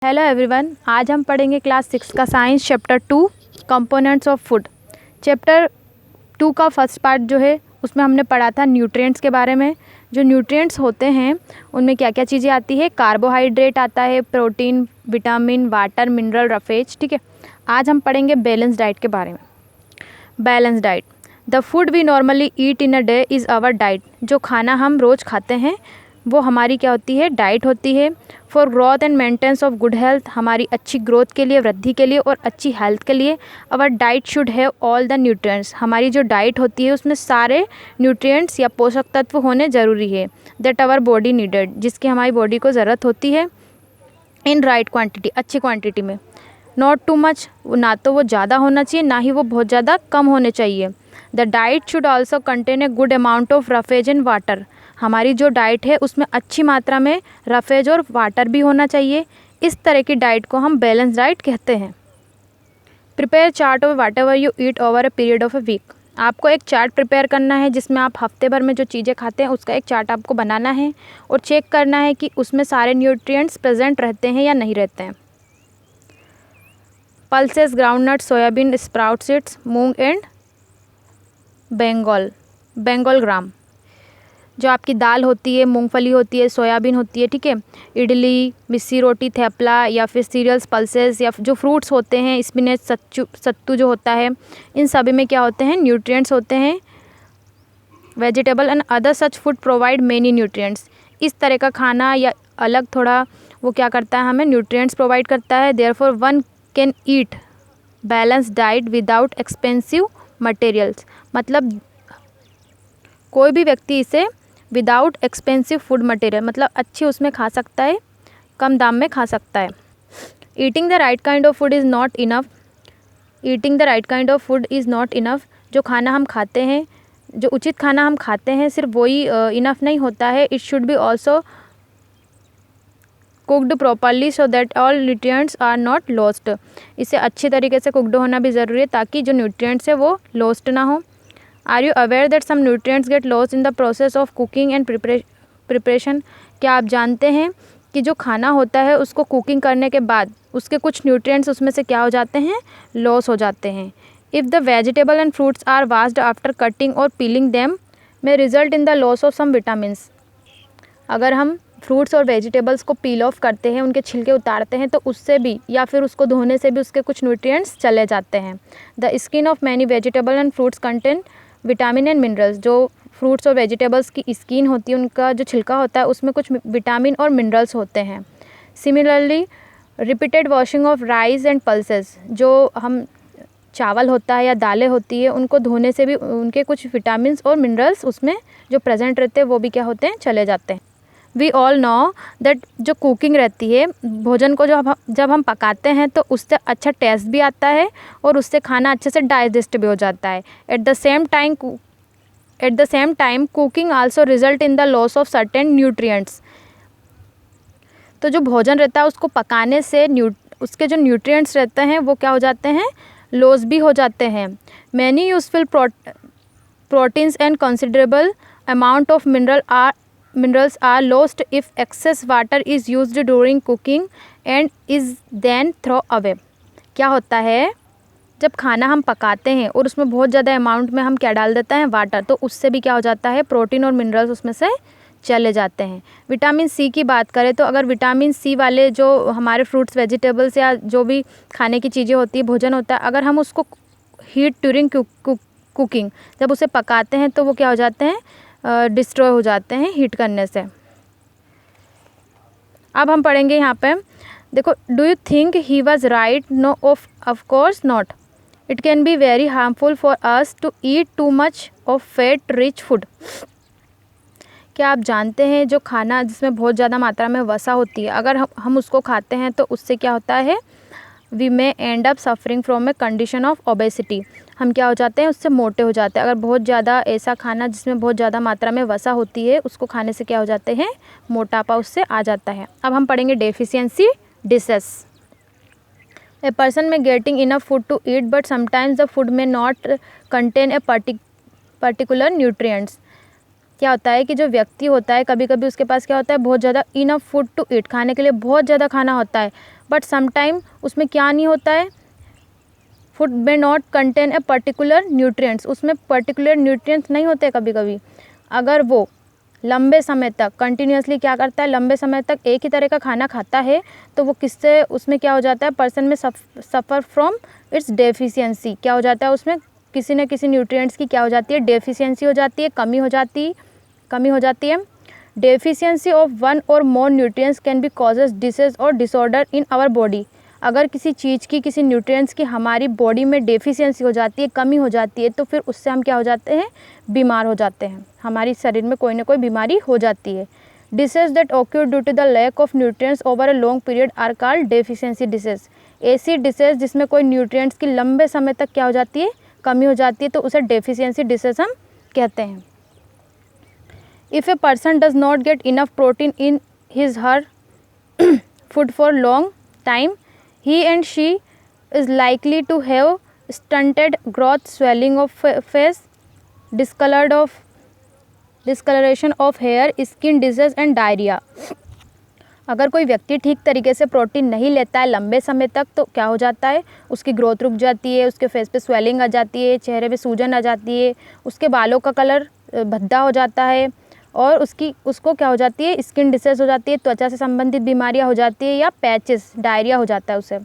Hello everyone, आज हम पढ़ेंगे क्लास 6 का science chapter 2 components of food. Chapter 2 का फर्स्ट पार्ट जो है उसमें हमने पढ़ा था न्यूट्रिएंट्स के बारे में। जो न्यूट्रिएंट्स होते हैं उनमें क्या क्या चीज़ें आती है। कार्बोहाइड्रेट आता है, protein, vitamin, water, mineral, roughage. ठीक है, आज हम पढ़ेंगे बैलेंस डाइट के बारे में। Balance diet, the food we normally eat in a day is our diet. जो खाना हम रोज़ खाते हैं वो हमारी क्या होती है, डाइट होती है। For growth and maintenance of good health, हमारी अच्छी ग्रोथ के लिए, वृद्धि के लिए और अच्छी हेल्थ के लिए our diet should have all the nutrients. हमारी जो डाइट होती है उसमें सारे न्यूट्रिएंट्स या पोषक तत्व होने ज़रूरी है। दैट आवर बॉडी नीडेड, जिसकी हमारी बॉडी को ज़रूरत होती है। इन राइट क्वान्टिटी, अच्छी क्वान्टिटी में। नॉट टू मच, ना तो वो ज़्यादा होना चाहिए ना ही वो बहुत ज़्यादा कम होने चाहिए। The diet should also contain a good amount of roughage and water. हमारी जो डाइट है उसमें अच्छी मात्रा में रफेज और वाटर भी होना चाहिए। इस तरह की डाइट को हम बैलेंस डाइट कहते हैं। Prepare chart of whatever you eat over a period of a week. आपको एक चार्ट प्रिपेयर करना है जिसमें आप हफ्ते भर में जो चीज़ें खाते हैं उसका एक चार्ट आपको बनाना है और चेक करना है कि उसमें सारे न्यूट्रिएंट्स प्रेजेंट रहते हैं या नहीं रहते हैं। Pulses, groundnut, soyabean, sprout seeds, moong and Bengal gram. जो आपकी दाल होती है, मूंगफली होती है, सोयाबीन होती है, ठीक है, इडली, मिस्सी रोटी, थेपला या फिर सीरियल्स, पल्सेस या जो फ्रूट्स होते हैं, स्पिनच, सत्तू जो होता है, इन सभी में क्या होते हैं, न्यूट्रिएंट्स होते हैं। Vegetable and other such food provide many nutrients. इस तरह का खाना या अलग थोड़ा वो क्या करता है, हमें न्यूट्रिएंट्स प्रोवाइड करता है। Therefore one can eat balance diet without expensive materials. मतलब कोई भी व्यक्ति इसे विदाउट एक्सपेंसिव फूड मटेरियल, मतलब अच्छी उसमें खा सकता है, कम दाम में खा सकता है। Eating the right kind of food is not enough. Eating the right kind of food is not enough. जो खाना हम खाते हैं, जो उचित खाना हम खाते हैं, सिर्फ वही इनफ नहीं होता है। It should be also cooked properly so that all nutrients are not lost. इसे अच्छी तरीके से कुकड होना भी ज़रूरी है ताकि जो न्यूट्रिएंट्स है वो लॉस्ट ना हो। Are you aware that some nutrients get lost in the process of cooking and preparation. क्या आप जानते हैं कि जो खाना होता है उसको कुकिंग करने के बाद उसके कुछ न्यूट्रिएंट्स उसमें से क्या हो जाते हैं, लॉस हो जाते हैं। If the vegetable and fruits are washed after cutting or peeling them may result in the loss of some vitamins. अगर हम फ्रूट्स और वेजिटेबल्स को पील ऑफ करते हैं, उनके छिलके उतारते हैं, तो उससे भी या फिर उसको धोने से भी उसके कुछ न्यूट्रिएंट्स चले जाते हैं। The skin of many vegetable and fruits contain vitamin and minerals. जो फ्रूट्स और वेजिटेबल्स की स्किन होती है, उनका जो छिलका होता है उसमें कुछ विटामिन और मिनरल्स होते हैं। Similarly repeated washing of rice and pulses. जो हम चावल होता है या दालें होती है, उनको धोने से भी उनके कुछ विटामिन और मिनरल्स उसमें जो प्रेजेंट रहते हैं वो भी क्या होते हैं, चले जाते हैं। वी ऑल नो दैट जो कुकिंग रहती है, भोजन को जब हम पकाते हैं तो उससे अच्छा टेस्ट भी आता है और उससे खाना अच्छे से डाइजेस्ट भी हो जाता है। At the same time cooking also result in the loss of certain nutrients. तो जो भोजन रहता है उसको पकाने से उसके जो न्यूट्रिएंट्स रहते हैं वो क्या हो जाते हैं, लॉस भी हो जाते हैं। Many useful proteins and considerable amount of minerals are lost if excess water is used during cooking and is then thrown away। क्या होता है, जब खाना हम पकाते हैं और उसमें बहुत ज़्यादा अमाउंट में हम क्या डाल देते हैं, वाटर, तो उससे भी क्या हो जाता है, प्रोटीन और मिनरल्स उसमें से चले जाते हैं। विटामिन सी की बात करें तो अगर विटामिन सी वाले जो हमारे फ्रूट्स, वेजिटेबल्स या जो भी खाने की चीज़ें होती है, भोजन होता है, अगर हम उसको हीट ड्यूरिंग कुकिंग, जब उसे पकाते हैं तो वो क्या हो जाते हैं, डिस्ट्रॉय हो जाते हैं हीट करने से। अब हम पढ़ेंगे यहाँ पे, देखो, do you think he was right? No, of course not. It can be very harmful for us to eat too much of fat rich food. क्या आप जानते हैं जो खाना जिसमें बहुत ज़्यादा मात्रा में वसा होती है, अगर हम उसको खाते हैं तो उससे क्या होता है, we may end up suffering from a condition of obesity. हम क्या हो जाते हैं, उससे मोटे हो जाते हैं। अगर बहुत ज़्यादा ऐसा खाना जिसमें बहुत ज़्यादा मात्रा में वसा होती है उसको खाने से क्या हो जाते हैं, मोटापा उससे आ जाता है। अब हम पढ़ेंगे deficiency diseases. A person may getting enough food to eat but sometimes the food may not contain a particular nutrients. क्या होता है कि जो व्यक्ति होता है, कभी कभी उसके पास क्या होता है, बहुत ज़्यादा इनफ फूड टू ईट, खाने के लिए बहुत ज़्यादा खाना होता है, बट समटाइम उसमें क्या नहीं होता है, food may not contain a particular nutrients, उसमें पर्टिकुलर न्यूट्रिएंट्स नहीं होते कभी कभी। अगर वो लंबे समय तक कंटिन्यूसली क्या करता है, लंबे समय तक एक ही तरह का खाना खाता है, तो वो किससे उसमें क्या हो जाता है, पर्सन में सफ़र फ्रॉम इट्स डेफिशिएंसी, क्या हो जाता है उसमें किसी न किसी न्यूट्रिएंट्स की क्या हो जाती है, डेफिशिएंसी हो जाती है, कमी हो जाती है। Deficiency of one or more nutrients can be causes disease or disorder in our body. अगर किसी चीज़ की, किसी न्यूट्रिएंट्स की हमारी बॉडी में डेफिशिएंसी हो जाती है, कमी हो जाती है, तो फिर उससे हम क्या हो जाते हैं, बीमार हो जाते हैं, हमारी शरीर में कोई ना कोई बीमारी हो जाती है। Disease that occur due to the lack of nutrients over a long period are called deficiency disease. ऐसी डिसीज जिसमें कोई न्यूट्रिएंट्स की लंबे समय तक क्या हो जाती है, कमी हो जाती है, तो उसे डेफिशिएंसी डिसीज हम कहते हैं। If a person does not get enough protein in his her food for long time, he and she is likely to have stunted growth, swelling of face, discoloration of hair, skin disease and diarrhea. अगर कोई व्यक्ति ठीक तरीके से protein नहीं लेता है लंबे समय तक, तो क्या हो जाता है, उसकी ग्रोथ रुक जाती है, उसके फेस पे स्वेलिंग आ जाती है, चेहरे पे सूजन आ जाती है, उसके बालों का कलर भद्दा हो जाता है, और उसको क्या हो जाती है, स्किन डिसीज हो जाती है, त्वचा से संबंधित बीमारियां हो जाती है, या पैचेस, डायरिया हो जाता है उसे।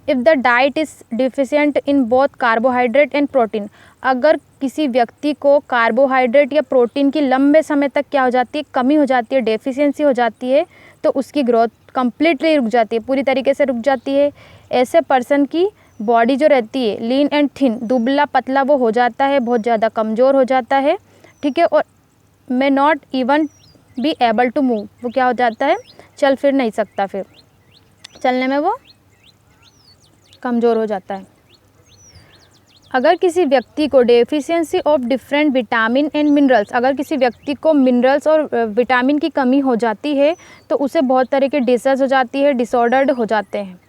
If the diet is deficient in both carbohydrate and protein, अगर किसी व्यक्ति को कार्बोहाइड्रेट या प्रोटीन की लंबे समय तक क्या हो जाती है, कमी हो जाती है, डेफिशिएंसी हो जाती है, तो उसकी ग्रोथ कंप्लीटली रुक जाती है, पूरी तरीके से रुक जाती है। ऐसे पर्सन की बॉडी जो रहती है लीन एंड थिन, दुबला पतला वो हो जाता है, बहुत ज़्यादा कमज़ोर हो जाता है, ठीक है, और may not even be able to move, वो क्या हो जाता है, चल फिर नहीं सकता, फिर चलने में वो कमज़ोर हो जाता है। अगर किसी व्यक्ति को deficiency of different vitamin and minerals, अगर किसी व्यक्ति को मिनरल्स और विटामिन की कमी हो जाती है, तो उसे बहुत तरह के डिसीज हो जाती है, डिसऑर्डर्ड हो जाते हैं।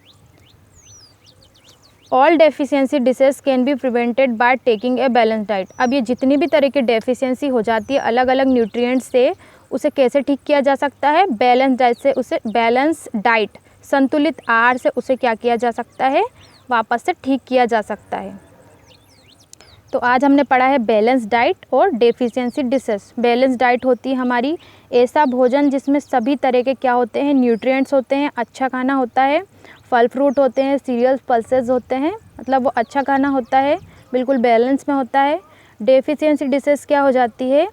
All deficiency disease can be prevented by taking a balance diet. अब ये जितनी भी तरह की डेफिशिएंसी हो जाती है अलग अलग न्यूट्रिएंट्स से, उसे कैसे ठीक किया जा सकता है, बैलेंस डाइट से, उसे बैलेंस डाइट, संतुलित आहार से उसे क्या किया जा सकता है, वापस से ठीक किया जा सकता है। तो आज हमने पढ़ा है बैलेंस डाइट और डेफिशिएंसी डिसीज। बैलेंस डाइट होती है हमारी ऐसा भोजन जिसमें सभी तरह के क्या होते हैं, न्यूट्रिएंट्स होते हैं, अच्छा खाना होता है, फल फ्रूट होते हैं, सीरियल्स पल्सेस होते हैं, मतलब वो अच्छा खाना होता है, बिल्कुल बैलेंस में होता है। डेफिशिएंसी डिसीज क्या हो जाती है,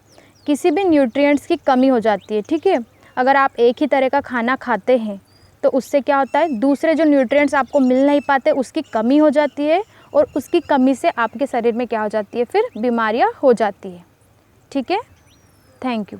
किसी भी न्यूट्रिएंट्स की कमी हो जाती है, ठीक है। अगर आप एक ही तरह का खाना खाते हैं तो उससे क्या होता है, दूसरे जो न्यूट्रिएंट्स आपको मिल नहीं पाते उसकी कमी हो जाती है, और उसकी कमी से आपके शरीर में क्या हो जाती है, फिर बीमारियां हो जाती है, ठीक है। Thank you.